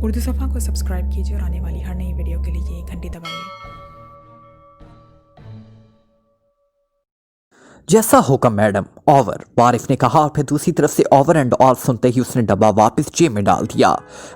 उर्दू सफ़ा को सब्सक्राइब कीजिए और आने वाली हर नई वीडियो के लिए घंटी दबाइए। जैसा होगा मैडम, ओवर, वारिफ ने कहा और फिर दूसरी तरफ से ओवर एंड ऑल सुनते ही उसने डब्बा वापस जेब में डाल दिया।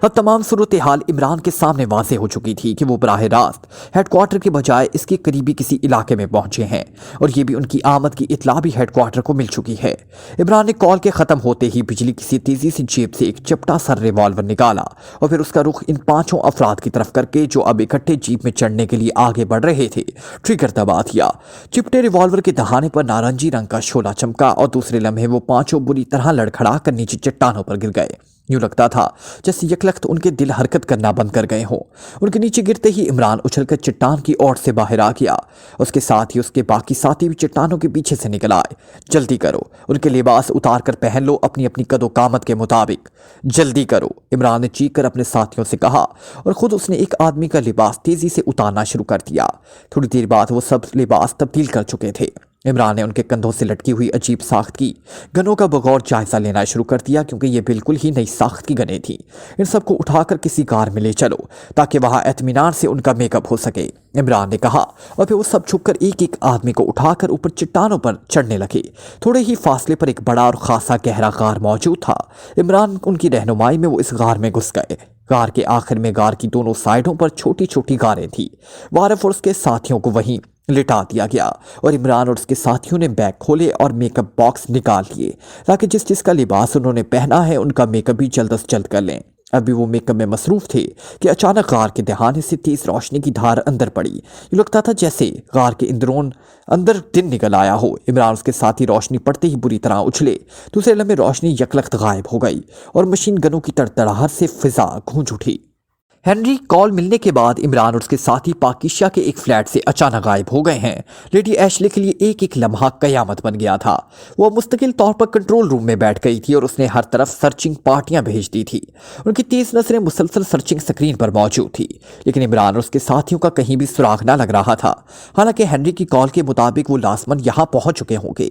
अब तमाम सूरत हाल इमरान के सामने वाज़ेह हो चुकी थी कि वो बराह रास्त हेडक्वार्टर के बजाय इसके करीबी किसी इलाके में पहुंचे हैं और ये भी उनकी आमद की इतला भी हेडक्वार्टर को मिल चुकी है। इमरान ने कॉल के ख़त्म होते ही बिजली किसी तेज़ी से जेब से एक चपटा सा रिवॉल्वर निकाला और फिर उसका रुख इन 5 अफराद की तरफ करके जो अब इकट्ठे जीप में चढ़ने के लिए आगे बढ़ रहे थे ट्रिगर दबा दिया। चिपटे रिवॉल्वर के दहाने पर नारंगी रंग का शोला चमका और दूसरे लम्हे वो 5 बुरी तरह लड़खड़ा कर नीचे चट्टानों पर गिर गए। यूं लगता था जैसे यकलख्त उनके दिल हरकत करना बंद कर गए हों। उनके नीचे गिरते ही इमरान उछलकर चट्टान की ओर से बाहर आ गया। उसके साथ ही उसके बाकी साथी भी चट्टानों के पीछे से निकल आए। जल्दी करो, उनके लिबास उतार कर पहन लो अपनी अपनी कदो कामत के मुताबिक। जल्दी करो, इमरान ने चीख कर अपने साथियों से कहा और खुद उसने एक आदमी का लिबास तेजी से उतारना शुरू कर दिया। थोड़ी देर बाद वो सब लिबास तब्दील कर चुके थे। इमरान ने उनके कंधों से लटकी हुई अजीब साख्त की गनों का बगौर जायजा लेना शुरू कर दिया क्योंकि ये बिल्कुल ही नई साख्त की गनें थी। इन सबको उठाकर किसी कार में ले चलो ताकि वहां इत्मीनान से उनका मेकअप हो सके, इमरान ने कहा और फिर वो सब छुपकर एक एक आदमी को उठाकर ऊपर चट्टानों पर चढ़ने लगे। थोड़े ही फासले पर एक बड़ा और खासा गहरा गार मौजूद था। इमरान उनकी रहनुमाई में वो इस गार में घुस गए। गार के आखिर में गार की दोनों साइडों पर छोटी छोटी गारें थी। वारिफ और उसके साथियों को वहीं लिटा दिया गया और इमरान और उसके साथियों ने बैग खोले और मेकअप बॉक्स निकाल लिए ताकि जिस जिसका लिबास उन्होंने पहना है उनका मेकअप भी जल्द से जल्द कर लें। अभी वो मेकअप में मसरूफ थे कि अचानक गार के दहाने से तेज रोशनी की धार अंदर पड़ी। ये लगता था जैसे गार के अंदर दिन निकल आया हो। इमरान उसके साथी रोशनी पड़ते ही बुरी तरह उछले। दूसरे लम्हे रोशनी यकलख्त गायब हो गई और मशीन गनों की तड़तड़ाहट से फिजा गूंज उठी। हेनरी कॉल मिलने के बाद इमरान और उसके साथी पाकिस्तान के एक फ्लैट से अचानक गायब हो गए हैं। लेडी एशले के लिए एक एक लम्हा कयामत बन गया था। वो मुस्तकिल तौर पर कंट्रोल रूम में बैठ गई थी और उसने हर तरफ सर्चिंग पार्टियां भेज दी थी। उनकी तेज नजरें मुसलसल सर्चिंग स्क्रीन पर मौजूद थी, लेकिन इमरान और उसके साथियों का कहीं भी सुराग न लग रहा था। हालांकि हेनरी की कॉल के मुताबिक वो लाजमन यहाँ पहुंच चुके होंगे।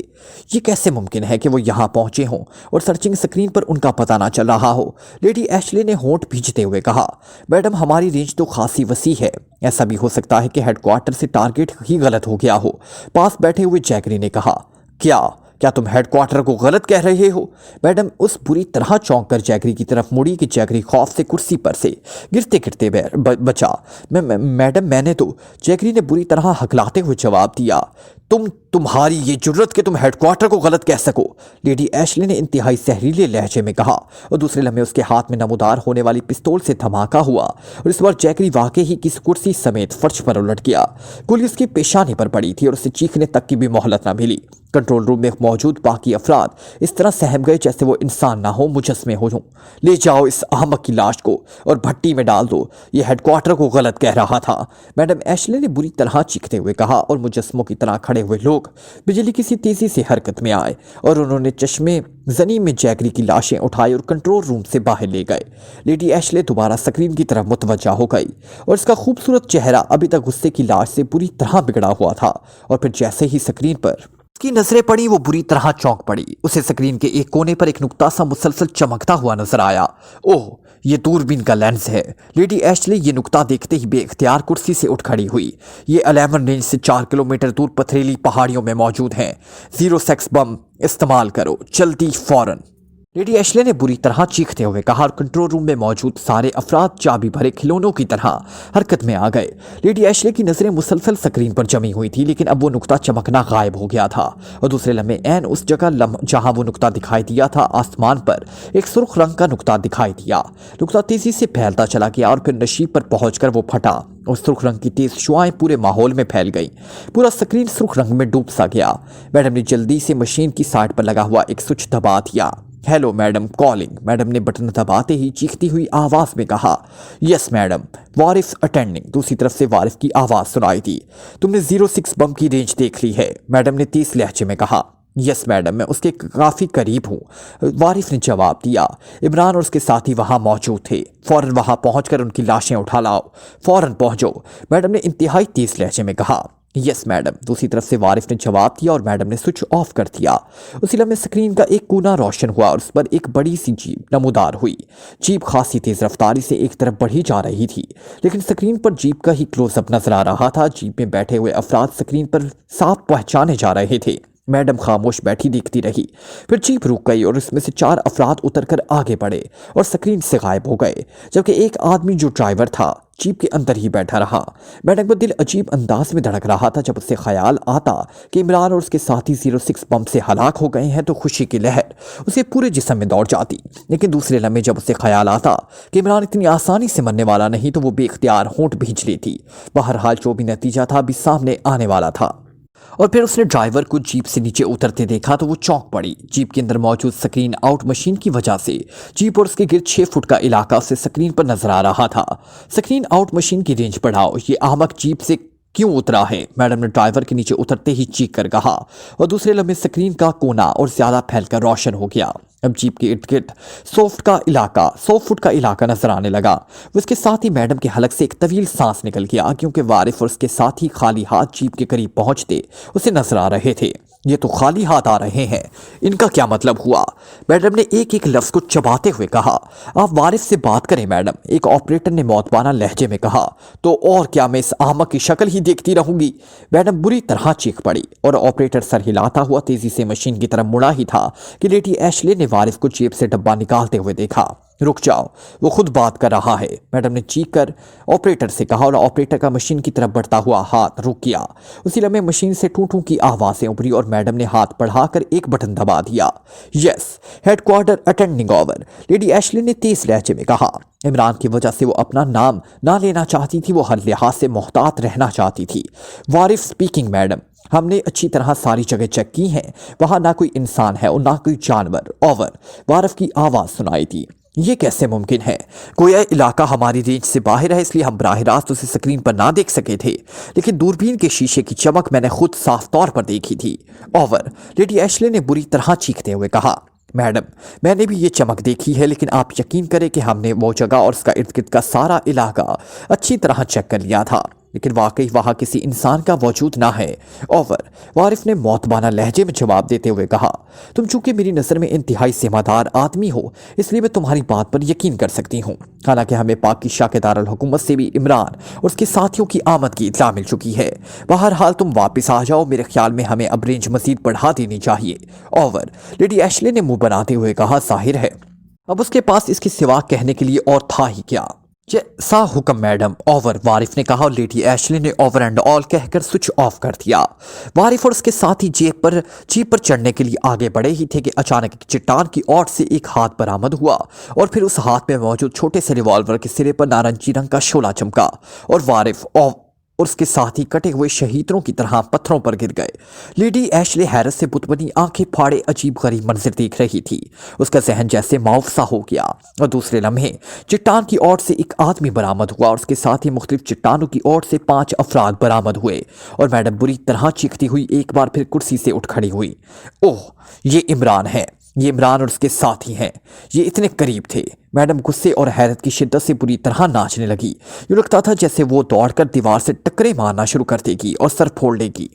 ये कैसे मुमकिन है कि वो यहाँ पहुंचे हों और सर्चिंग स्क्रीन पर उनका पता ना चल रहा हो? लेडी एशले ने होंठ भींचते हुए कहा, मैडम हमारी रेंज तो खासी वसी है। ऐसा भी हो सकता है कि हेडक्वार्टर से टारगेट ही गलत हो गया हो। पास बैठे हुए जैकरी ने कहा, क्या तुम हेडक्वार्टर को गलत कह रहे हो? मैडम उस बुरी तरह चौंक कर जैकरी की तरफ मुड़ी कि जैकरी खौफ से कुर्सी पर से गिरते गिरते बचा। मैडम मैंने तो, जैकरी ने बुरी तरह हकलाते हुए जवाब दिया। तुम्हारी ये जुर्रत कि तुम हेडक्वार्टर को गलत कह सको, लेडी एशले ने इंतहाई जहरीले लहजे में कहा और दूसरे लम्हे उसके हाथ में नमूदार होने वाली पिस्तौल से धमाका हुआ और इस बार जैकरी वाकई ही किस कुर्सी समेत फर्श पर उलट गया। गोली उसकी पेशानी पर पड़ी थी और उसे चीखने तक की भी मोहलत न मिली। कंट्रोल रूम में मौजूद बाकी अफराद इस तरह सहम गए जैसे वो इंसान ना हो, मुजस्मे हो। ले जाओ इस अहमक की लाश को और भट्टी में डाल दो, ये हेडक्वार्टर को गलत कह रहा था, मैडम एशले ने बुरी तरह चीखते हुए कहा और मुजस्मों की तरह खड़े हुए लोग बिजली किसी तेजी से हरकत में आए और उन्होंने चश्मे जनी में जैकरी की लाशें उठाई और कंट्रोल रूम से बाहर ले गए। लेडी एशले दोबारा स्क्रीन की तरफ मुतवज्जा हो गई और इसका खूबसूरत चेहरा अभी तक गुस्से की लाश से बुरी तरह बिगड़ा हुआ था और फिर जैसे ही स्क्रीन पर उसकी नजरें पड़ी वो बुरी तरह चौंक पड़ी। उसे स्क्रीन के एक कोने पर एक नुक्ता सा मुसलसल चमकता हुआ नजर आया। ओह, ये दूरबीन का लेंस है। लेडी एशले ये नुक्ता देखते ही बेख्तियार कुर्सी से उठ खड़ी हुई। ये अलेमन रेंज से 4 किलोमीटर दूर पथरीली पहाड़ियों में मौजूद है। 0 सेक्स बम इस्तेमाल करो जल्दी, फौरन। लेडी एशले ने बुरी तरह चीखते हुए कहा और कंट्रोल रूम में मौजूद सारे अफराद चाबी भरे खिलौनों की तरह हरकत में आ गए। लेडी एशले की नजरें मुसलसल स्क्रीन पर जमी हुई थी, लेकिन अब वो नुक्ता चमकना गायब हो गया था और दूसरे लम्हे ऐन उस जगह जहां वो नुक्ता दिखाई दिया था आसमान पर एक सुर्ख रंग का नुक्ता दिखाई दिया। नुक्ता तेजी से फैलता चला गया और फिर नशीब पर पहुंचकर वो फटा और सुर्ख रंग की तेज शुआएं पूरे माहौल में फैल गई। पूरा स्क्रीन सुर्ख रंग में डूब सा गया। मैडम ने जल्दी से मशीन की साइड पर लगा हुआ एक स्विच दबा दिया। Hello madam, calling. मैडम ने बटन दबाते ही चीखती हुई आवाज में कहा, यस मैडम, वारिफ अटेंडिंग। दूसरी तरफ से वारिफ की आवाज सुनाई दी। तुमने 06 बम की रेंज देख ली है? मैडम ने तेज लहजे में कहा। यस मैडम, मैं उसके काफ़ी करीब हूँ, वारिफ ने जवाब दिया। इमरान और उसके साथी वहाँ मौजूद थे। फौरन वहाँ पहुँचकर उनकी लाशें उठा लाओ, फौरन पहुँचो, मैडम ने इंतहाई तेज लहजे में कहा। यस मैडम, दूसरी तरफ से वारिफ ने जवाब दिया और मैडम ने स्विच ऑफ कर दिया। उसी लम्हे स्क्रीन का एक कोना रोशन हुआ और उस पर एक बड़ी सी जीप नमूदार हुई। जीप खासी तेज रफ्तारी से एक तरफ बढ़ी जा रही थी, लेकिन स्क्रीन पर जीप का ही क्लोजअप नजर आ रहा था। जीप में बैठे हुए अफराद स्क्रीन पर साफ पहचाने जा रहे थे। मैडम खामोश बैठी देखती रही। फिर जीप रुक गई और उसमें से 4 अफराद उतरकर आगे बढ़े और स्क्रीन से गायब हो गए, जबकि एक आदमी जो ड्राइवर था जीप के अंदर ही बैठा रहा। मैडम का दिल अजीब अंदाज में धड़क रहा था। जब उससे ख्याल आता कि इमरान और उसके साथी 06 बम से हलाक हो गए हैं तो खुशी की लहर उसे पूरे जिस्म में दौड़ जाती। लेकिन दूसरे लम्हे जब उसे ख्याल आता कि इमरान इतनी आसानी से मरने वाला नहीं तो वो बेख्तियार होंठ भींच लेती। बहरहाल जो भी नतीजा था अभी सामने आने वाला था। और फिर उसने ड्राइवर को जीप से नीचे उतरते देखा तो वो चौंक पड़ी। जीप के अंदर मौजूद स्क्रीन आउट मशीन की वजह से जीप और उसके गिर्द 6 फुट का इलाका उसे स्क्रीन पर नजर आ रहा था। स्क्रीन आउट मशीन की रेंज बढ़ाओ, ये अहमक जीप से क्यों उतरा है? मैडम ने ड्राइवर के नीचे उतरते ही चीख कर कहा और दूसरे लम्हे स्क्रीन का कोना और ज्यादा फैलकर रोशन हो गया। अब जीप के इर्द गिर्द 100 फुट का इलाका नजर आने लगा। उसके साथ ही मैडम के हलक से एक तवील सांस निकल गया, क्योंकि वारिफ और उसके साथ ही खाली हाथ जीप के करीब पहुंचते उसे नजर आ रहे थे। ये तो खाली हाथ आ रहे हैं, इनका क्या मतलब हुआ? मैडम ने एक एक लफ्ज को चबाते हुए कहा। आप वारिफ से बात करें मैडम, एक ऑपरेटर ने मौतबाना लहजे में कहा। तो और क्या, मैं इस अहमक की शक्ल ही देखती रहूंगी? मैडम बुरी तरह चीख पड़ी और ऑपरेटर सर हिलाता हुआ तेजी से मशीन की तरफ मुड़ा ही था कि लेडी एशले ने वारिफ को जेब से डब्बा निकालते हुए देखा। रुक जाओ, वो खुद बात कर रहा है, मैडम ने चीख कर ऑपरेटर से कहा और ऑपरेटर का मशीन की तरफ बढ़ता हुआ हाथ रुक गया। उसी लम्हे मशीन से टूटू की आवाजें उभरी और मैडम ने हाथ बढ़ाकर एक बटन दबा दिया। Yes, headquarter attending over, lady Ashley ने तेज लहजे में कहा। इमरान की वजह से वो अपना नाम ना लेना चाहती थी, वो हर लिहाज से मोहतात रहना चाहती थी। वारिफ स्पीकिंग मैडम, हमने अच्छी तरह सारी जगह चेक की है, वहां ना कोई इंसान है और ना कोई जानवर। ओवर, वारिफ की आवाज सुनाई थी। ये कैसे मुमकिन है? कोई इलाका हमारी रेंज से बाहर है, इसलिए हम बराह रास्त उसे स्क्रीन पर ना देख सके थे, लेकिन दूरबीन के शीशे की चमक मैंने खुद साफ तौर पर देखी थी। ओवर, लेडी एशले ने बुरी तरह चीखते हुए कहा। मैडम, मैंने भी ये चमक देखी है, लेकिन आप यकीन करें कि हमने वो जगह और उसका इर्द गिर्द का सारा इलाका अच्छी तरह चेक कर लिया था, लेकिन वाकई वहां किसी इंसान का वजूद ना है। ओवर, वारिफ ने मौतबाना लहजे में जवाब देते हुए कहा। तुम चूंकि मेरी नज़र में इंतहाई जिम्मेदार आदमी हो, इसलिए मैं तुम्हारी बात पर यकीन कर सकती हूँ। हालांकि हमें पाक की शाह के दारुल हुकूमत से भी इमरान और उसके साथियों की आमद की इत्तला मिल चुकी है। बहरहाल तुम वापस आ जाओ, मेरे ख्याल में हमें अब रेंज मजीद बढ़ा देनी चाहिए। ओवर, लेडी एशले ने मुंह बनाते हुए कहा। जाहिर है अब उसके पास इसके सिवा कहने के लिए और था ही क्या। जैसा हुक्म मैडम। ओवर, वारिफ ने कहा और लेडी एशले ने ओवर एंड ऑल कहकर स्विच ऑफ कर दिया। वारिफ और उसके साथ ही जीप पर चढ़ने के लिए आगे बढ़े ही थे कि अचानक एक चट्टान की ओर से एक हाथ बरामद हुआ और फिर उस हाथ में मौजूद छोटे से रिवॉल्वर के सिरे पर नारंगी रंग का शोला चमका और वारिफ और उसके साथ ही कटे हुए शहीदों की तरह पत्थरों पर गिर गए। लेडी एशले हैरत से बुतबनी आंखें फाड़े अजीब गरीब मंजर देख रही थी। उसका जहन जैसे माउफ सा हो गया और दूसरे लम्हे चट्टान की ओर से एक आदमी बरामद हुआ और उसके साथ ही मुख्तलिफ चट्टानों की ओर से 5 अफराद बरामद हुए और मैडम बुरी तरह चीखती हुई एक बार फिर कुर्सी से उठ खड़ी हुई। ओह, ये इमरान है, ये इमरान और उसके साथी हैं, ये इतने करीब थे। मैडम गुस्से और हैरत की शिद्दत से बुरी तरह नाचने लगी। यूं लगता था जैसे वो दौड़कर दीवार से टक्करे मारना शुरू कर देगी और सर फोड़ लेगी।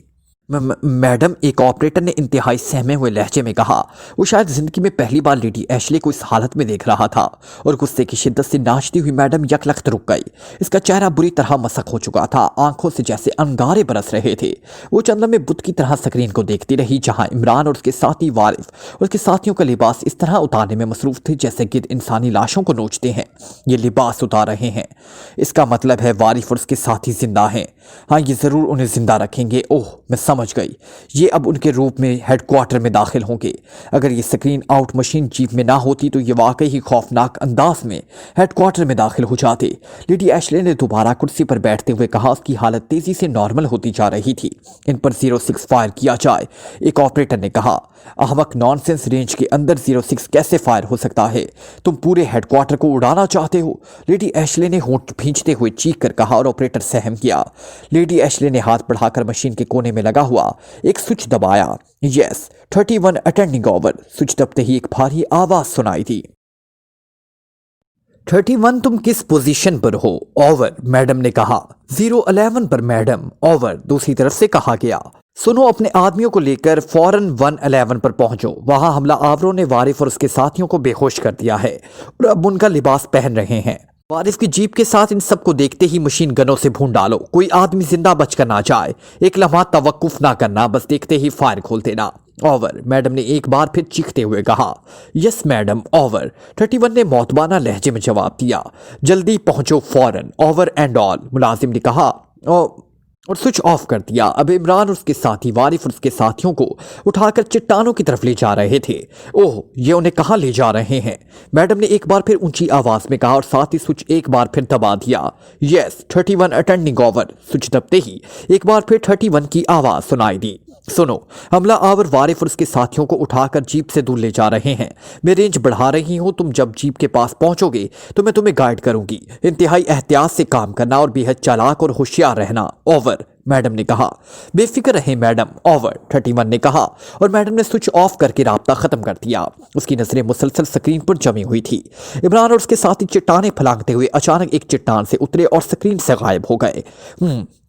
मैडम, एक ऑपरेटर ने इंतहाई सहमे हुए लहजे में कहा। वो शायद जिंदगी में पहली बार लेडी एशले को इस हालत में देख रहा था और गुस्से की शिद्दत से नाचती हुई मैडम यकलख्त रुक गई। इसका चेहरा बुरी तरह मसक हो चुका था, आंखों से जैसे अंगारे बरस रहे थे। वो चंद लम्हे बुत की तरह स्क्रीन को देखती रही, जहां इमरान और उसके साथी वारिफ और उसके साथियों का लिबास इस तरह उतारने में मसरूफ थे जैसे गिद्ध इंसानी लाशों को नोचते हैं। ये लिबास उतार रहे हैं, इसका मतलब है वारिफ और उसके साथी जिंदा हैं। हाँ, ये जरूर उन्हें जिंदा रखेंगे। ओह, मैं समझ गई, ये अब उनके रूप में हेडक्वार्टर में दाखिल होंगे। अगर ये स्क्रीन आउट मशीन जीप में ना होती तो ये वाकई ही खौफनाक अंदाज में हेडक्वार्टर में दाखिल हो जाते। लेडी एशले ने दोबारा कुर्सी पर बैठते हुए कहा। उसकी हालत तेजी से नॉर्मल होती जा रही थी। इन पर 06 फायर किया जाए, एक ऑपरेटर ने कहा। अहमक, नॉनसेंस, रेंज के अंदर 06 कैसे फायर हो सकता है? तुम पूरे हेडक्वार्टर को उड़ाना चाहते हो? लेडी एशले ने होंठ भींचते हुए चीख कर कहा और ऑपरेटर सहम गया। लेडी एशले ने हाथ बढ़ाकर मशीन के कोने में लगा हुआ एक स्विच दबाया। Yes, 31 attending over. स्विच दबते ही एक भारी आवाज सुनाई दी। 31 तुम किस पोजीशन पर हो? ओवर, मैडम ने कहा। 011 पर मैडम। ओवर, दूसरी तरफ से कहा गया। सुनो, अपने आदमियों को लेकर फौरन 111 पर पहुंचो। वहां हमला आवरों ने वारिफ और उसके साथियों को बेहोश कर दिया है और अब उनका लिबास पहन रहे हैं। वारिफ की जीप के साथ इन सबको देखते ही मशीन गनों से भून डालो। कोई आदमी जिंदा बचकर ना जाए। एक लम्हा तवक्कुफ ना करना, बस देखते ही फायर खोल देना। ओवर, मैडम ने एक बार फिर चीखते हुए कहा। Yes madam. ओवर, 31 ने मौतबाना लहजे में जवाब दिया। जल्दी पहुंचो फौरन। ओवर एंड ऑल, मुलाजिम ने कहा और स्विच ऑफ कर दिया। अब इमरान और उसके साथी वारिफ और उसके साथियों को उठाकर चट्टानों की तरफ ले जा रहे थे। ओह, ये उन्हें कहाँ ले जा रहे हैं? मैडम ने एक बार फिर ऊंची आवाज में कहा और साथ ही स्विच एक बार फिर दबा दिया। Yes 31 attending. ओवर, स्विच दबते ही एक बार फिर 31 की आवाज सुनाई दी। सुनो, हमला आवर वारिफ और उसके साथियों को उठाकर जीप से दूर ले जा रहे हैं। मैं रेंज बढ़ा रही हूं। तुम जब जीप के पास पहुंचोगे तो मैं तुम्हें गाइड करूंगी। इंतहाई एहतियात से काम करना और बेहद चालाक और होशियार रहना। ओवर, मैडम ने कहा। बेफिक्र रहे मैडम। ओवर, 31 ने कहा और मैडम ने स्विच ऑफ करके राब्ता खत्म कर दिया। उसकी नजरें मुसलसल स्क्रीन पर जमी हुई थी। इमरान और उसके साथी चट्टानें फलांगते हुए अचानक एक चट्टान से उतरे और स्क्रीन से गायब हो गए।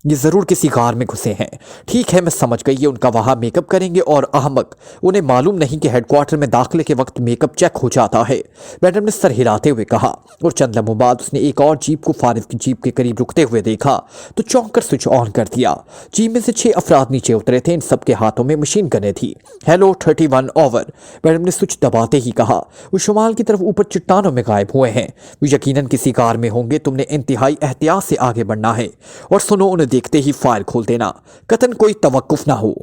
ये जरूर किसी कार में घुसे हैं। ठीक है, मैं समझ गई, ये उनका वहां मेकअप करेंगे और अहमक, उन्हें मालूम नहीं कि हेडक्वार्टर में दाखिले के वक्त मेकअप चेक हो जाता है। मैडम ने सर हिलाते हुए कहा और चंद लम्हों बाद उसने एक और जीप को फारिफ की जीप के करीब रुकते हुए देखा तो चौंक कर स्विच ऑन कर दिया। जीप में से 6 अफराद नीचे उतरे थे। इन सबके हाथों में मशीन गनें थी। हेलो 31। ओवर, मैडम ने स्विच दबाते ही कहा। वो शुमाल की तरफ ऊपर चट्टानों में गायब हुए हैं। वो यकीनन किसी कार में होंगे। तुमने इंतहाई एहतियात से आगे बढ़ना है और सुनो, उन्हें देखते ही फायर खोल देना। कतन कोई तवक्कुफ ना हो।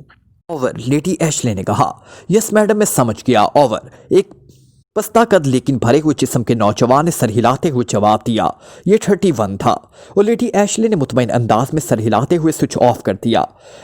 ओवर, लेडी एशले ने कहा। यस मैडम, मैं समझ गया। ओवर, एक पस्ता कद लेकिन भरे हुए जिस्म के नौजवान ने सर हिलाते हुए जवाब दिया। ये 31 था और लेडी एशले ने मुतमईन अंदाज में सर हिलाते हुए स्विच ऑफ कर दिया।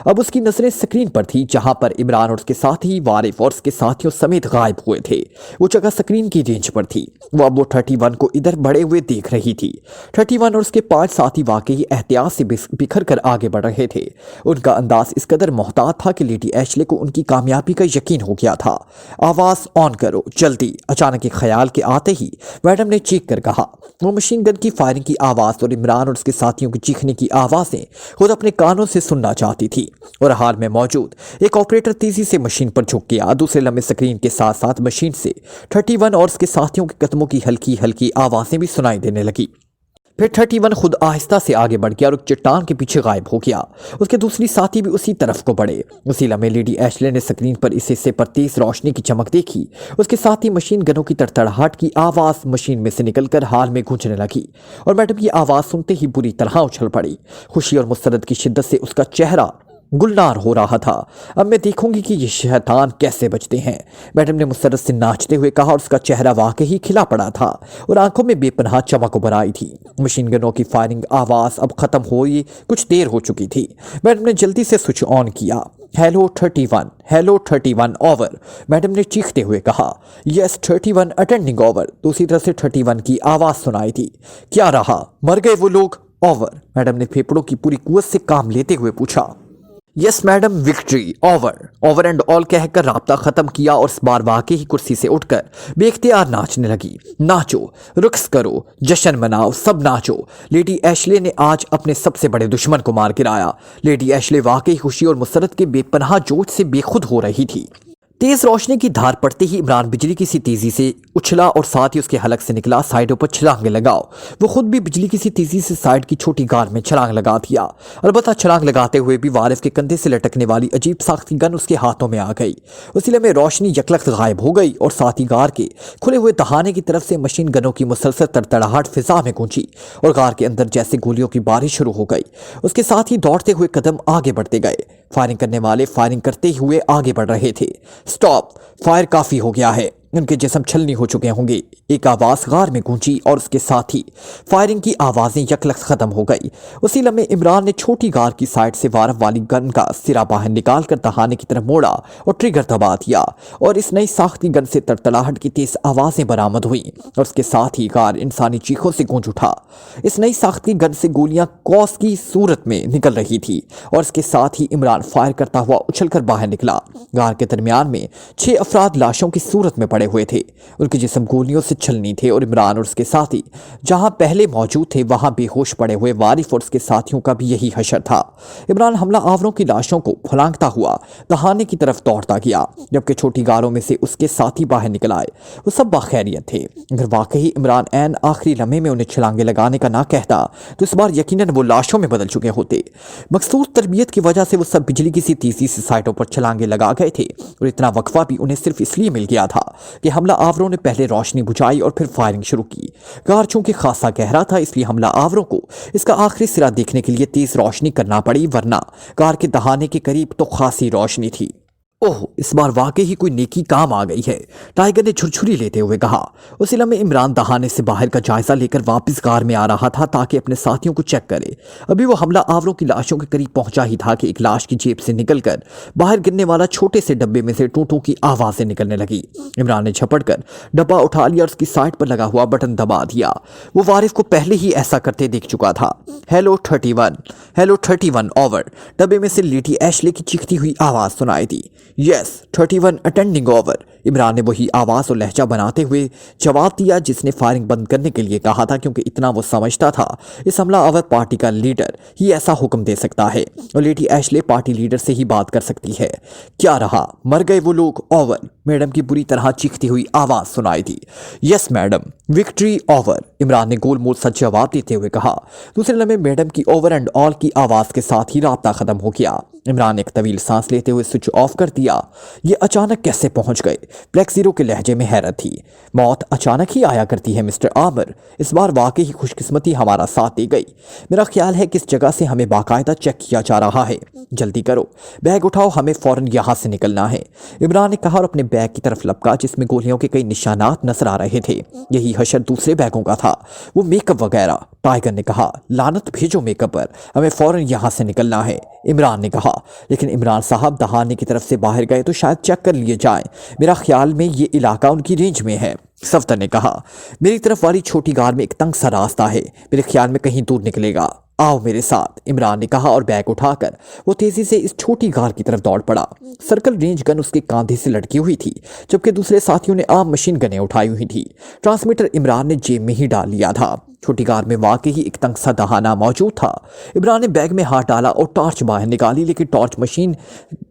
अब उसकी नजरें स्क्रीन पर थी जहां पर इमरान और उसके साथी वारिफ और उसके साथियों समेत गायब हुए थे। वो जगह स्क्रीन की रेंज पर थी। वो अब 31 को इधर बढ़े हुए देख रही थी। 31 और उसके 5 साथी वाकई एहतियात से बिखर कर आगे बढ़ रहे थे। उनका अंदाज इस कदर मोहतात था कि लेडी एशले को उनकी कामयाबी का यकीन हो गया था। आवाज ऑन करो जल्दी। अचानक एक ख्याल के आते ही मैडम ने चीख कर कहा। वो मशीन गन की फायरिंग की आवाज और इमरान और उसके साथियों की चीखने की आवाजें खुद अपने कानों से सुनना चाहती थी। और हाल में मौजूद एक ऑपरेटर तेजी से मशीन पर झुक गया। दूसरे लम्हे स्क्रीन के साथ साथ मशीन से 31 और उसके साथियों के कदमों की हल्की हल्की आवाजें भी सुनाई देने लगी। फिर 31 खुद आहिस्ता से आगे बढ़ गया और एक चट्टान के पीछे गायब हो गया। उसके दूसरी साथी भी उसी तरफ को बढ़े। उसी लम्हे लेडी एशले ने स्क्रीन पर इस हिस्से पर तेज रोशनी की चमक देखी। उसके साथ ही मशीन गनों की तड़तड़ाहट की आवाज मशीन में से निकलकर हाल में गूंजने लगी और मैडम की आवाज सुनते ही बुरी तरह उछल पड़ी। खुशी और मुसरत की शिद्दत से उसका चेहरा गुलनार हो रहा था। अब मैं देखूंगी कि ये शैतान कैसे बचते हैं, मैडम ने मुसरत से नाचते हुए कहा और उसका चेहरा वाकई खिला पड़ा था और आंखों में बेपनाह चमक उभर आई थी। मशीन गनों की फायरिंग आवाज अब खत्म हुई कुछ देर हो चुकी थी। मैडम ने जल्दी से स्विच ऑन किया। हेलो 31। हेलो 31। ओवर, मैडम ने चीखते हुए कहा। Yes 31 attending. ओवर, दूसरी तरफ से 31 की आवाज सुनाई थी। क्या रहा, मर गए वो लोग? ओवर, मैडम ने फेफड़ों की पूरी कुव्वत से काम लेते हुए पूछा। Yes madam, victory. Over, over and all कहकर राब्ता खत्म किया और इस बार वाकई ही कुर्सी से उठकर बेख्तियार नाचने लगी। नाचो, रक्स करो, जश्न मनाओ, सब नाचो। लेडी एशले ने आज अपने सबसे बड़े दुश्मन को मार गिराया। लेडी एशले वाकई खुशी और मुसरत के बेपनाह जोश से बेखुद हो रही थी। तेज रोशनी की धार पड़ते ही इमरान बिजली की सी तेजी से उछला और साथ ही उसके हलक से निकला साइडों पर छलांग लगाओ। वो खुद भी बिजली की सी तेजी से साइड की छोटी गार में छलांग लगा दिया। अलबत्ता छलांग लगाते हुए भी वारिफ के कंधे से लटकने वाली अजीब साख्ती गन उसके हाथों में आ गई। उसी लम्हे रोशनी यकलख्त गायब हो गई और साथ ही गार के खुले हुए दहाने की तरफ से मशीन गनों की मुसलसल तड़तड़ाहट फिजा में गूंजी और गार के अंदर जैसे गोलियों की बारिश शुरू हो गई। उसके साथ ही दौड़ते हुए कदम आगे बढ़ते गए। फायरिंग करने वाले फायरिंग करते हुए आगे बढ़ रहे थे। स्टॉप, फायर काफी हो गया है, उनके जिस्म छलनी हो चुके होंगे। एक आवाज गार में गूंजी और उसके साथ ही फायरिंग की आवाजें यकलख्त खत्म हो गई। उसी लम्हे इमरान ने छोटी गार की साइड से वारफ वाली गन का सिरा बाहर निकालकर दहाने की तरफ मोड़ा और ट्रिगर दबा दिया और इस नई साख्ती गन से तड़तड़ाहट की तेज आवाजें बरामद हुई और उसके साथ ही गार इंसानी चीखों से गूंज उठा। इस नई साख्ती गन से गोलियां कौस की सूरत में निकल रही थी और इसके साथ ही इमरान फायर करता हुआ उछलकर बाहर निकला। गार के दरमियान में 6 अफराद लाशों की सूरत में पड़े पड़े हुए थे। उनके जिस्म गोलियों से छलनी थे और इमरान और उसके साथी जहां पहले मौजूद थे वहां बेहोश पड़े हुए वारिफ और उसके साथियों का भी यही हशर था। इमरान हमला आवरों की लाशों को फलांगता हुआ दहाने की तरफ दौड़ता गया, जबकि छोटी गारों में से उसके साथी बाहर निकल आए। वो सब बाखैरियत थे। अगर वाकई इमरान ऐन आखिरी लम्हे में उन्हें छलांगे लगाने का ना कहता तो इस बार यकीनन वो लाशों में बदल चुके होते। मखसूस तरबियत की वजह से वो सब बिजली की सी तेजी से साइटों पर छलांगे लगा गए थे और इतना वक्फा भी उन्हें सिर्फ इसलिए मिल गया था कि हमला आवरों ने पहले रोशनी बुझाई और फिर फायरिंग शुरू की। गार चूंकि खासा गहरा था इसलिए हमला आवरों को इसका आखिरी सिरा देखने के लिए तेज रोशनी करना पड़ी, वरना गार के दहाने के करीब तो खासी रोशनी थी। ओह, इस बार वाकई ही कोई नेकी काम आ गई है, टाइगर ने छुरछुरी लेते हुए कहा। उसी लम्हे इमरान दहाने से बाहर का जायजा लेकर वापस कार में आ रहा था ताकि अपने साथियों को चेक करे। अभी वो हमला आवरों की लाशों के करीब पहुंचा ही था कि एक लाश की जेब से निकलकर बाहर गिरने वाला छोटे से डब्बे में से टूटों की आवाजें निकलने लगी। इमरान ने झपट कर डब्बा उठा लिया और उसकी साइड पर लगा हुआ बटन दबा दिया। वो वारिफ को पहले ही ऐसा करते देख चुका था। Hello 31 over. डब्बे में से लेडी एशले की चीखती हुई आवाज सुनाई दी। Yes 31 attending over. इमरान ने वही आवाज और लहजा बनाते हुए जवाब दिया जिसने फायरिंग बंद करने के लिए कहा था, क्योंकि इतना वो समझता था इस हमला आवर पार्टी का लीडर ही ऐसा हुक्म दे सकता है और लेडी एशले पार्टी लीडर से ही बात कर सकती है। क्या रहा, मर गए वो लोग? ओवर। मैडम की बुरी तरह चीखती हुई आवाज सुनाई दी। Yes madam, victory over. Imran ने गोलमोल सा जवाब देते हुए कहा। दूसरे लम्हे मैडम की ओवर एंड ऑल की आवाज के साथ ही राब्ता खत्म हो गया। इमरान ने एक तवील सांस लेते हुए स्विच ऑफ कर दिया। ये अचानक कैसे पहुंच गए? ब्लैक जीरो के लहजे में हैरत थी। मौत अचानक ही आया करती है मिस्टर आमिर, इस बार वाकई ही खुशकिस्मती हमारा साथ दे गई। मेरा ख्याल है कि इस जगह से हमें बाकायदा चेक किया जा रहा है। जल्दी करो, बैग उठाओ, हमें फौरन यहाँ से निकलना है। इमरान ने कहा और अपने बैग की तरफ लपका जिसमें गोलियों के कई निशानात नजर आ रहे थे। यही हशर दूसरे बैगों का था, वो मेकअप वगैरह। टाइगर ने कहा, लानत भेजो मेकअप पर, हमें फौरन यहाँ से निकलना है। इमरान ने कहा, लेकिन इमरान साहब दहाने की तरफ से बाहर गए तो शायद चेक कर लिए जाएं। मेरा ख्याल में ये इलाका उनकी रेंज में है। सफ्तर ने कहा, मेरी तरफ वाली छोटी गार में एक तंग सा रास्ता है, मेरे ख्याल में कहीं दूर निकलेगा। आओ मेरे साथ, इमरान ने कहा और बैग उठाकर वो तेजी से इस छोटी गार की तरफ दौड़ पड़ा। सर्कल रेंज गन उसके कांधे से लटकी हुई थी, जबकि दूसरे साथियों ने आम मशीन गनें उठाई हुई थी। ट्रांसमीटर इमरान ने जेब में ही डाल लिया था। छोटी कार में वाकई ही एक तंग सा दहाना मौजूद था। इमरान ने बैग में हाथ डाला और टॉर्च बाहर निकाली, लेकिन टॉर्च मशीन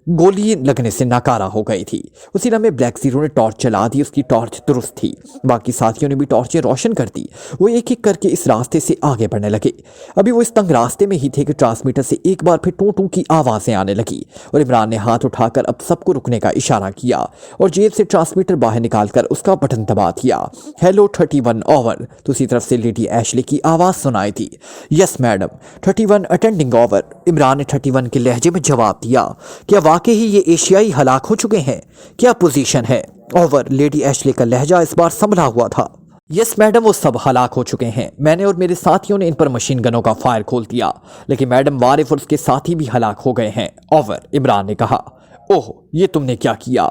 गोली लगने से नाकारा हो गई थी। उसी लम्हे ब्लैक जीरो ने टॉर्च चला दी, उसकी टॉर्च दुरुस्त थी। बाकी साथियों ने भी टॉर्चें रोशन कर दी। वो एक एक करके इस रास्ते से आगे बढ़ने लगे। अभी वो इस तंग रास्ते में ही थे कि ट्रांसमीटर से एक बार फिर टू टू की आवाजें आने लगी और इमरान ने हाथ उठाकर अब सबको रुकने का इशारा किया और जेब से ट्रांसमीटर बाहर निकालकर उसका बटन दबा दिया। Hello 31 over. दूसरी तरफ से लेडी एशले की आवाज सुनाई थी। Yes madam, 31 attending over. Imran ने 31 के लहजे में जवाब दिया। क्या वाकई ही ये एशियाई हलाक हो चुके हैं? क्या पोजीशन है? ओवर। लेडी एशले का लहजा इस बार संभला हुआ था। यस मैडम, वो सब हलाक हो चुके हैं। मैंने और मेरे साथियों ने इन पर मशीन गनों का फायर खोल दिया, लेकिन मैडम वारिफ और उसके साथी भी हलाक हो गए हैं। ओवर। इमरान ने कहा। ओह, ये तुमने क्या किया?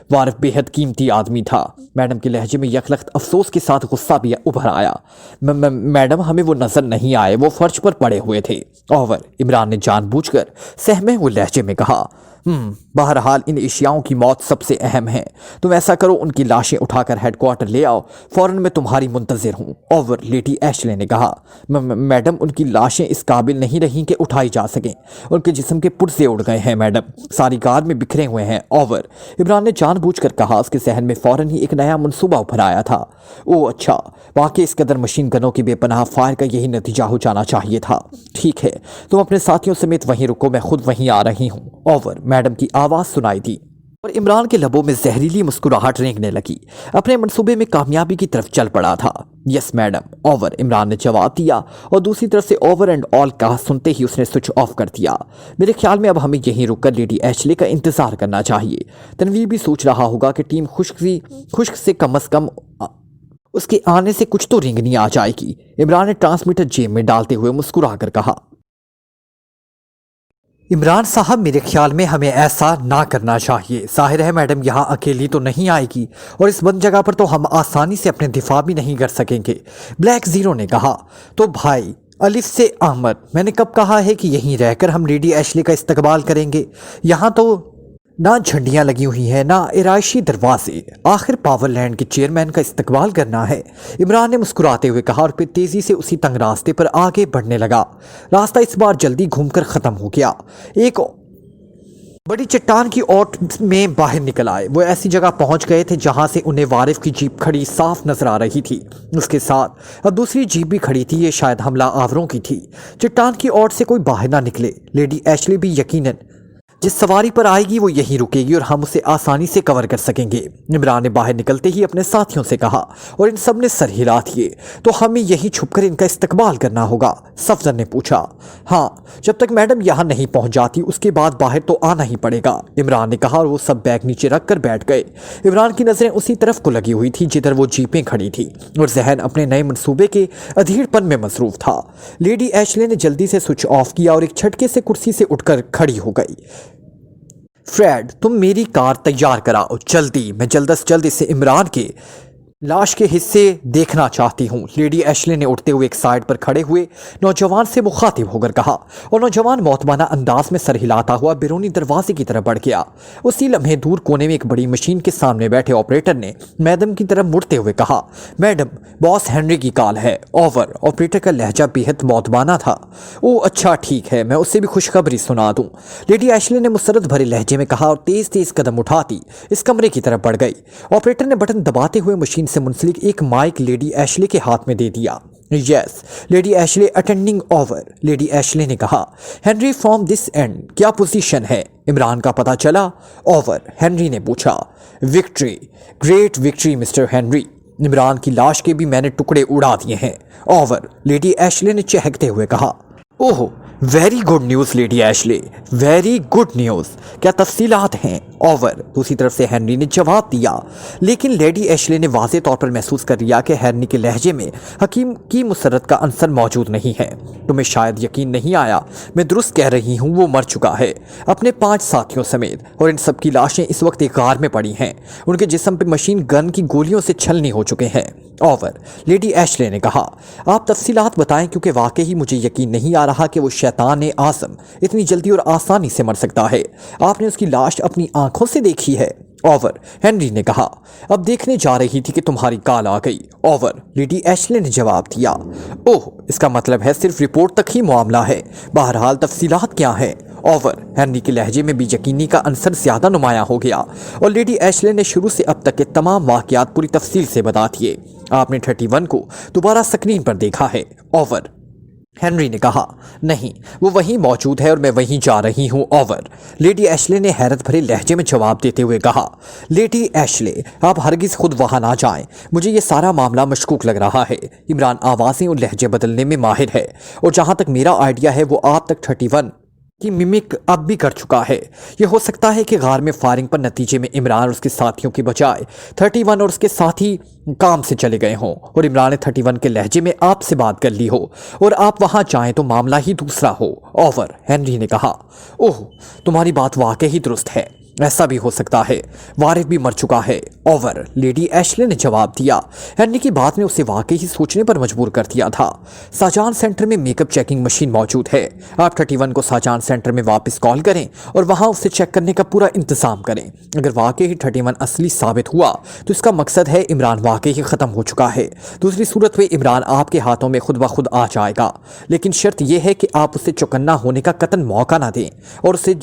वारिफ बेहद कीमती आदमी था। मैडम के लहजे में यकलख्त अफसोस के साथ गुस्सा भी उभर आया। मैडम, हमें वो नजर नहीं आए, वो फर्श पर पड़े हुए थे। ओवर। इमरान ने जानबूझकर सहमे हुए लहजे में कहा। बहरहाल इन एशियाओं की मौत सबसे अहम है। तुम ऐसा करो, उनकी लाशें उठाकर हेडक्वार्टर ले आओ, फौरन मैं तुम्हारी मुंतजिर हूँ। ओवर। लेडी एशले ने कहा। मैडम, उनकी लाशें इस काबिल नहीं रहीं कि उठाई जा सकें, उनके जिस्म के पुर्जे उड़ गए हैं मैडम, सारी कार में बिखरे हुए हैं। ओवर। इमरान ने जानबूझकर कहा। उसके जहन में फौरन ही एक नया मनसूबा उभर आया था। ओह अच्छा, वाकई इस कदर मशीन गनों की बेपनाह फायर का यही नतीजा हो जाना चाहिए था। ठीक है, तुम अपने साथियों समेत वहीं रुको, मैं खुद वहीं आ रही हूँ। ओवर। मैडम की आवाज सुनाई दी और इमरान के लबों में जहरीली मुस्कुराहट रेंगने लगी। अपने मंसूबे में कामयाबी की तरफ चल पड़ा था। Yes madam. ओवर। इमरान ने जवाब दिया और दूसरी तरफ से ओवर एंड ऑल कहा सुनते ही उसने स्विच ऑफ कर दिया। मेरे ख्याल में अब हमें यहीं रुककर लेडी एशले का इंतजार करना चाहिए। तनवीर भी सोच रहा होगा कि टीम खुश्क से कम उसके आने से कुछ तो रिंगनी आ जाएगी। इमरान ने ट्रांसमीटर जेब में डालते हुए मुस्कुरा कर कहा। इमरान साहब, मेरे ख्याल में हमें ऐसा ना करना चाहिए। जाहिर है मैडम यहाँ अकेली तो नहीं आएगी और इस बंद जगह पर तो हम आसानी से अपने दिफा भी नहीं कर सकेंगे। ब्लैक जीरो ने कहा। तो भाई अलिफ से अहमद, मैंने कब कहा है कि यहीं रहकर हम लेडी एशले का इस्तकबाल करेंगे? यहाँ तो نہ جھنڈیاں لگی ہوئی ہیں نہ آرائشی دروازے، آخر پاور لینڈ کے چیئرمین کا استقبال کرنا ہے، عمران نے مسکراتے ہوئے کہا اور پھر تیزی سے اسی تنگ راستے پر آگے بڑھنے لگا۔ راستہ اس بار جلدی گھوم کر ختم ہو گیا۔ ایک بڑی چٹان کی اوٹ میں باہر نکل آئے۔ وہ ایسی جگہ پہنچ گئے تھے جہاں سے انہیں وارف کی جیپ کھڑی صاف نظر آ رہی تھی۔ اس کے ساتھ اب دوسری جیپ بھی کھڑی تھی، یہ شاید حملہ آوروں کی تھی۔ چٹان کی اوٹ سے کوئی باہر نہ نکلے، لیڈی ایشلی بھی یقیناً جس سواری پر آئے گی وہ یہیں رکے گی اور ہم اسے آسانی سے کور کر سکیں گے، عمران نے باہر نکلتے ہی اپنے ساتھیوں سے کہا، اور ان سب نے سر ہلا دیے۔ تو ہمیں یہیں چھپ کر ان کا استقبال کرنا ہوگا؟ صفدر نے پوچھا۔ ہاں، جب تک میڈم یہاں نہیں پہنچ جاتی اس کے بعد باہر تو آنا ہی پڑے گا، عمران نے کہا اور وہ سب بیگ نیچے رکھ کر بیٹھ گئے۔ عمران کی نظریں اسی طرف کو لگی ہوئی تھی جدھر وہ جیپیں کھڑی تھی اور ذہن اپنے نئے منصوبے کے ادھیڑ پن میں مصروف تھا۔ لیڈی ایشلے نے جلدی سے سوئچ آف کیا اور ایک جھٹکے سے کرسی سے اٹھ کر کھڑی ہو گئی۔ فریڈ، تم میری کار تیار کراؤ جلدی، میں جلد از جلد اسے عمران کے لاش کے حصے دیکھنا چاہتی ہوں، لیڈی ایشلے نے اٹھتے ہوئے ایک سائڈ پر کھڑے ہوئے نوجوان سے مخاطب ہو کر کہا، اور نوجوان معتمانہ انداز میں سر ہلاتا ہوا بیرونی دروازے کی طرف بڑھ گیا۔ اسی لمحے دور کونے میں ایک بڑی مشین کے سامنے بیٹھے آپریٹر نے میڈم کی طرف مڑتے ہوئے کہا، میڈم، باس ہنری کی کال ہے، اوور۔ آپریٹر کا لہجہ بےحد معتمانہ تھا۔ او اچھا، ٹھیک ہے، میں اسے بھی خوشخبری سنا دوں، لیڈی ایشلے نے مسرت بھرے لہجے میں کہا اور تیز تیز قدم اٹھاتی اس کمرے کی طرف بڑھ گئی۔ آپریٹر نے بٹن دباتے ہوئے مشین سے منسلک ایک مائک لیڈی ایشلے کے ہاتھ میں دے دیا۔ Yes, lady Ashley attending over, lady Ashley نے کہا۔ ہنری فرام دس اینڈ، کیا پوزیشن ہے؟ عمران کا پتہ چلا؟ اوور، ہنری نے پوچھا۔ Victory, great victory mister Henry, Imran کی لاش کے بھی میں نے ٹکڑے اڑا دیے ہیں، اوور، لیڈی ایشلے نے چہکتے ہوئے کہا۔ Oh, very good news lady Ashley, very good news, کیا تفصیلات ہیں؟ اوور، دوسری طرف سے ہنری نے جواب دیا، لیکن لیڈی ایشلے نے واضح طور پر محسوس کر لیا کہ ہنری کے لہجے میں حکیم کی مسرت کا عنصر موجود نہیں ہے۔ تمہیں شاید یقین نہیں آیا، میں درست کہہ رہی ہوں، وہ مر چکا ہے، اپنے 5 ساتھیوں سمیت، اور ان سب کی لاشیں اس وقت ایک غار میں پڑی ہیں، ان کے جسم پہ مشین گن کی گولیوں سے چھلنی ہو چکے ہیں۔ اوور، لیڈی ایشلے نے کہا۔ آپ تفصیلات بتائیں کیونکہ واقعی مجھے یقین نہیں آ رہا کہ وہ شیطان اعظم اتنی جلدی اور آسانی سے مر سکتا ہے۔ آپ نے اس کی لاش اپنی آنکھوں سے دیکھی ہے؟ اوور، ہنری نے کہا۔ اب دیکھنے جا رہی تھی کہ تمہاری کال آ گئی، اوور، لیڈی ایشلے نے جواب دیا۔ اوہ، اس کا مطلب ہے صرف رپورٹ تک ہی معاملہ ہے، بہرحال تفصیلات کیا ہیں؟ اوور، ہنری کے لہجے میں بھی یقینی کا عنصر زیادہ نمایاں ہو گیا اور لیڈی ایشلے نے شروع سے اب تک کے تمام واقعات پوری تفصیل سے بتا دیے۔ آپ نے 31 کو دوبارہ سکرین پر دیکھا ہے؟ اوور، ہنری نے کہا۔ نہیں، وہ وہیں موجود ہے اور میں وہیں جا رہی ہوں، اوور، لیڈی ایشلے نے حیرت بھرے لہجے میں جواب دیتے ہوئے کہا۔ لیڈی ایشلے، آپ ہرگز خود وہاں نہ جائیں، مجھے یہ سارا معاملہ مشکوک لگ رہا ہے۔ عمران آوازیں اور لہجے بدلنے میں ماہر ہے، اور جہاں تک میرا آئیڈیا ہے وہ آپ تک 31 کی ممک اب بھی کر چکا ہے۔ یہ ہو سکتا ہے کہ غار میں فائرنگ پر نتیجے میں عمران اور اس کے ساتھیوں کی بجائے 31 اور اس کے ساتھی کام سے چلے گئے ہوں اور عمران نے 31 کے لہجے میں آپ سے بات کر لی ہو اور آپ وہاں جائیں تو معاملہ ہی دوسرا ہو، اوور، ہنری نے کہا۔ اوہ، تمہاری بات واقعی درست ہے، ایسا بھی ہو سکتا ہے، وارث بھی مر چکا ہے، اوور، لیڈی ایشلے نے جواب دیا۔ ہنری کی بات نے اسے واقعی سوچنے پر مجبور کر دیا تھا۔ ساجان سینٹر میں میک اپ چیکنگ مشین موجود ہے، آپ 31 کو ساجان سینٹر میں واپس کال کریں اور وہاں اسے چیک کرنے کا پورا انتظام کریں۔ اگر واقعی 31 اصلی ثابت ہوا تو اس کا مقصد ہے عمران واقعی ختم ہو چکا ہے، دوسری صورت میں عمران آپ کے ہاتھوں میں خود بخود آ جائے گا، لیکن شرط یہ ہے کہ آپ اسے چوکنا ہونے کا قطعاً موقع نہ دیں اور اسے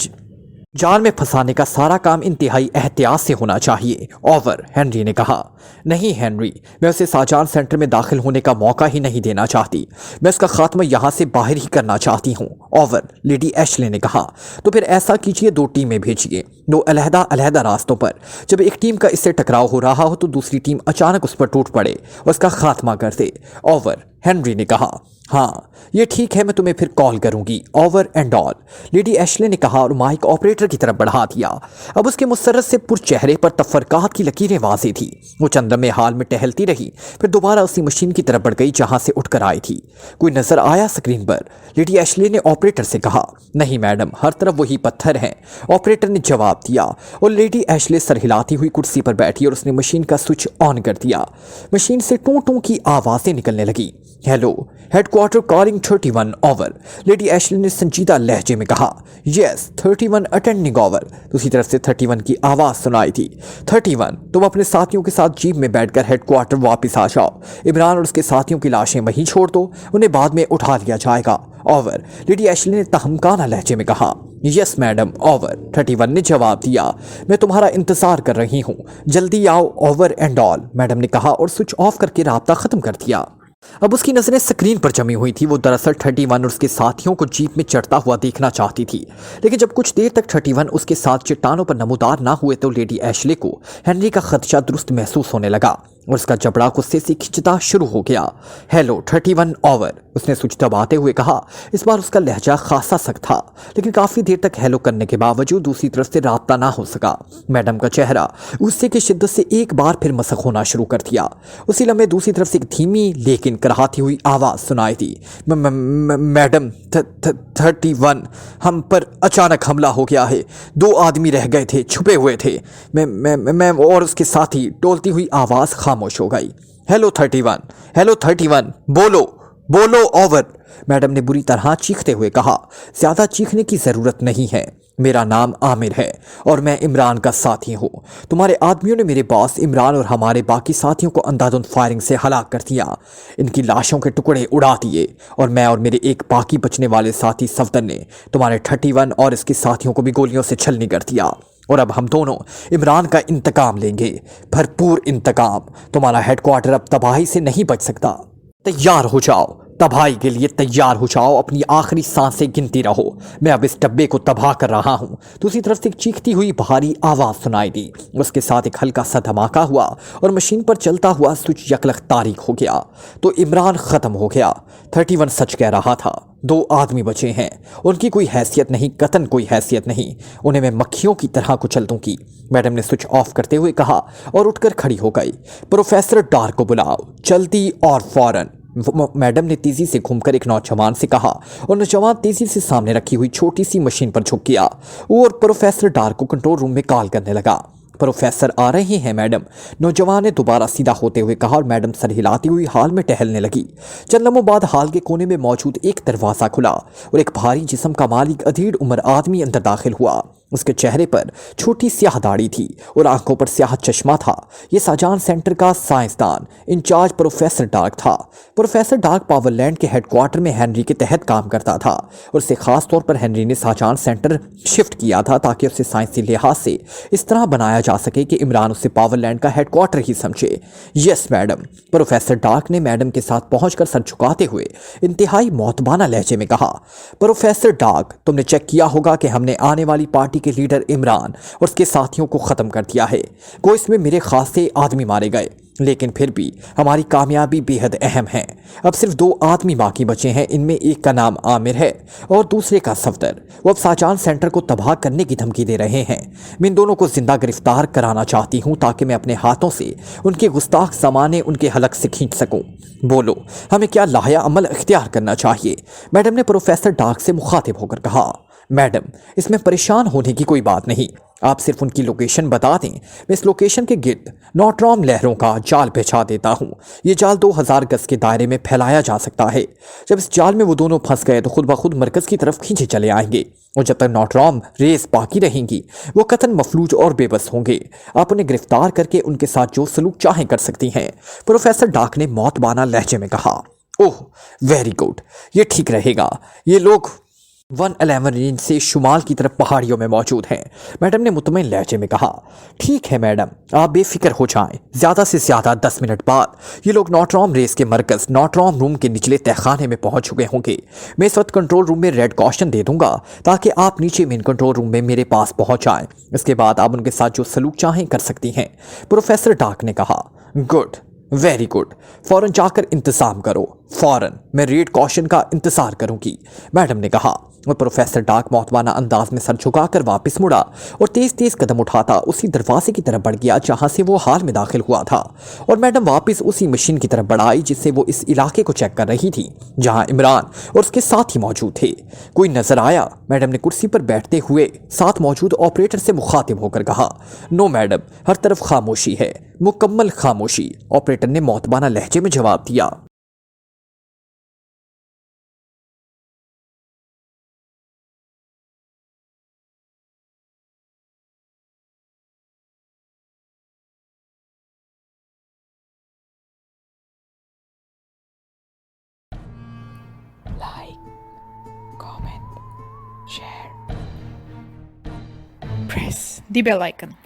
جال میں پھنسانے کا سارا کام انتہائی احتیاط سے ہونا چاہیے، اوور، ہنری نے کہا۔ نہیں ہنری، میں اسے ساجان سینٹر میں داخل ہونے کا موقع ہی نہیں دینا چاہتی، میں اس کا خاتمہ یہاں سے باہر ہی کرنا چاہتی ہوں، اوور، لیڈی ایشلے نے کہا۔ تو پھر ایسا کیجئے، 2 ٹیمیں بھیجئے، 2 علیحدہ علیحدہ راستوں پر، جب ایک ٹیم کا اس سے ٹکراؤ ہو رہا ہو تو دوسری ٹیم اچانک اس پر ٹوٹ پڑے اور اس کا خاتمہ کر دے، اوور، ہنری نے کہا۔ ہاں، یہ ٹھیک ہے، میں تمہیں پھر کال کروں گی، over and all, lady Ashley نے کہا اور مائک آپریٹر کی طرف بڑھا دیا۔ اب اس کے مسرت سے پر چہرے پر تفرقات کی لکیریں واضح تھی۔ وہ چند لمحے حال میں ٹہلتی رہی، پھر دوبارہ اسی مشین کی طرف بڑھ گئی جہاں سے اٹھ کر آئی تھی۔ کوئی نظر آیا سکرین پر؟ لیڈی ایشلے نے آپریٹر سے کہا۔ نہیں میڈم، ہر طرف وہی پتھر ہیں، آپریٹر نے جواب دیا، اور لیڈی ایشلے سر ہلاتی ہوئی کرسی پر بیٹھی اور اس نے مشین کا سوئچ آن کر دیا۔ مشین سے ٹوں ٹوں کی آوازیں نکلنے لگی۔ Hello, head headquarter calling 31 over. Lady Ashley ने संजीदा लहजे में कहा, यस 31 अटेंडिंग ओवर। दूसरी तरफ से 31 की आवाज सुनाई थी। 31, तुम अपने साथियों के साथ जीप में बैठकर हेडक्वार्टर वापस आ जाओ। इमरान और उसके साथियों की लाशें वहीं छोड़ दो, उन्हें बाद में उठा लिया जाएगा। ओवर। लेडी एशली ने तहमकाना लहजे में कहा, यस मैडम। ओवर। 31 ने जवाब दिया, मैं तुम्हारा इंतजार कर रही हूँ, जल्दी आओ। ओवर एंड ऑल, मैडम ने कहा और स्विच ऑफ करके राब्ता खत्म कर दिया। अब उसकी नजरें स्क्रीन पर जमी हुई थी। वो दरअसल 31 और उसके साथियों को जीप में चढ़ता हुआ देखना चाहती थी, लेकिन जब कुछ देर तक 31 उसके साथ चट्टानों पर नमूदार ना हुए तो लेडी एशले को हेनरी का खदशा दुरुस्त महसूस होने लगा और उसका जबड़ा गुस्से से खिंचता शुरू हो गया। हेलो 31। ओवर, उसने स्विच दबाते हुए कहा। इस बार उसका लहजा खासा सख्त था, लेकिन काफी देर तक हेलो करने के बावजूद दूसरी तरफ से राब्ता ना हो सका। मैडम का चेहरा गुस्से की शिद्दत से एक बार फिर मसक होना शुरू कर दिया। उसी लम्हे दूसरी तरफ से एक धीमी लेकिन कराहती हुई आवाज सुनाई दी, मैडम 31, हम पर अचानक हमला हो गया है। 2 आदमी रह गए थे, छुपे हुए थे। मैं और उसके साथी। डोलती हुई आवाज खामोश हो गई। हेलो 31, हेलो 31, बोलो बोलो। ओवर, मैडम ने बुरी तरह चीखते हुए कहा। ज्यादा चीखने की जरूरत नहीं है, मेरा नाम आमिर है और मैं इमरान का साथी हूँ। तुम्हारे आदमियों ने मेरे बॉस इमरान और हमारे बाकी साथियों को अंधाधुंध फायरिंग से हलाक कर दिया, इनकी लाशों के टुकड़े उड़ा दिए और मैं और मेरे एक बाकी बचने वाले साथी सफदर ने तुम्हारे 31 और इसके साथियों को भी गोलियों से छलनी कर दिया और अब हम दोनों इमरान का इंतकाम लेंगे, भरपूर इंतकाम। तुम्हारा हेडक्वार्टर अब तबाही से नहीं बच सकता। तैयार हो जाओ, तबाही के लिए तैयार हो जाओ, अपनी आखिरी सांसें गिनती रहो, मैं अब इस डब्बे को तबाह कर रहा हूं। दूसरी तरफ से एक चीखती हुई भारी आवाज सुनाई दी। उसके साथ एक हल्का सा धमाका हुआ और मशीन पर चलता हुआ स्विच यकलख तारीक हो गया। तो इमरान खत्म हो गया। 31 सच कह रहा था। 2 आदमी बचे हैं, उनकी कोई हैसियत नहीं, कतन कोई हैसियत नहीं, उन्हें मैं मक्खियों की तरह कुचल दूंगी। मैडम ने स्विच ऑफ करते हुए कहा और उठकर खड़ी हो गई। प्रोफेसर डार्क को बुलाओ, जल्दी और फौरन। मैडम ने तेजी से घूमकर एक नौजवान से कहा और नौजवान तेजी से सामने रखी हुई छोटी सी मशीन पर झुक गया और प्रोफेसर डार्क को कंट्रोल रूम में कॉल करने लगा। प्रोफेसर आ रहे हैं मैडम, नौजवान ने दोबारा सीधा होते हुए कहा और मैडम सर हिलाती हुई हाल में टहलने लगी। चंद लम्हों बाद हाल के कोने में मौजूद एक दरवाजा खुला और एक भारी जिस्म का मालिक अधेड़ उम्र आदमी अंदर दाखिल हुआ। उसके चेहरे पर छोटी स्याह दाढ़ी थी और आंखों पर स्याह चश्मा था। ये शाहजहां सेंटर का साइंसदान इंचार्ज प्रोफेसर डार्क था। प्रोफेसर डार्क पावरलैंड के हेडक्वार्टर में हेनरी के तहत काम करता था और उसे खास तौर पर हेनरी ने शाहजहां सेंटर शिफ्ट किया था ताकि उसे साइंसी लिहाज से इस तरह बनाया जा सके कि इमरान उसे पावरलैंड का हेडक्वार्टर ही समझे। यस मैडम, प्रोफेसर डार्क ने मैडम के साथ पहुंचकर सर झुकाते हुए इंतहाई मौतबाना लहजे में कहा। प्रोफेसर डार्क, तुमने चेक किया होगा कि हमने आने वाली पार्टी के लीडर इमरान और उसके साथियों को खत्म कर दिया है। को इसमें मेरे खासे आदमी मारे गए, लेकिन फिर भी हमारी कामयाबी बेहद अहम है। अब सिर्फ 2 आदमी बाकी बचे हैं, इनमें एक का नाम आमिर है और दूसरे का सफदर। वो अब शाहजहां सेंटर को तबाह करने की धमकी दे रहे हैं। मैं इन दोनों को जिंदा गिरफ्तार कराना चाहती हूं ताकि मैं अपने हाथों से उनके गुस्ताख सामाने उनके हलक से खींच सकूं। बोलो, हमें क्या लाया अमल इख्तियार करना चाहिए? मैडम ने प्रोफेसर डार्क से मुखातिब होकर कहा। मैडम, इसमें परेशान होने की कोई बात नहीं, आप सिर्फ उनकी लोकेशन बता दें, मैं इस लोकेशन के गिर्द नॉट्रॉम लहरों का जाल बिछा देता हूँ। ये जाल 2000 गज के दायरे में फैलाया जा सकता है। जब इस जाल में वो दोनों फंस गए तो खुद ब खुद मरकज की तरफ खींचे चले आएंगे और जब तक नॉट्रॉम रेस बाकी रहेंगी वो कतन मफलूज और बेबस होंगे। आप उन्हें गिरफ्तार करके उनके साथ जो सलूक चाहें कर सकती हैं, प्रोफेसर डार्क ने मौतबाना लहजे में कहा। ओह वेरी गुड, ये ठीक रहेगा। ये लोग 111 रेंज से शुमाल की तरफ पहाड़ियों में मौजूद हैं, मैडम ने मुतमईन लहजे में कहा। ठीक है मैडम, आप बेफिक्र हो जाएं। ज़्यादा से ज़्यादा 10 मिनट बाद ये लोग नॉट्रॉम रेस के मरकज़ नॉट्रॉम रूम के निचले तहखाने में पहुंच चुके होंगे। मैं इस वक्त कंट्रोल रूम में रेड कॉशन दे दूंगा ताकि आप नीचे मेन कंट्रोल रूम में मेरे पास पहुंच जाएं। इसके बाद आप उनके साथ जो सलूक चाहें कर सकती हैं, प्रोफेसर डार्क ने कहा। गुड, वेरी गुड, फौरन जाकर इंतजाम करो, फौरन। मैं रेड कॉशन का इंतजार करूंगी, मैडम ने कहा। और प्रोफेसर डार्क मौतवाना अंदाज में सर झुकाकर वापस मुड़ा और तेज तेज कदम उठाता उसी दरवाजे की तरफ बढ़ गया जहां से वो हाल में दाखिल हुआ था। और मैडम वापस उसी मशीन की तरफ बढ़ाई जिससे वो इस इलाके को चेक कर रही थी जहां इमरान और उसके साथी मौजूद थे। कोई नजर आया? मैडम ने कुर्सी पर बैठते हुए साथ मौजूद ऑपरेटर से मुखातिब होकर कहा। नो मैडम, हर तरफ खामोशी है, मुकम्मल खामोशी, ऑपरेटर ने मौतबाना लहजे में जवाब दिया। press the bell icon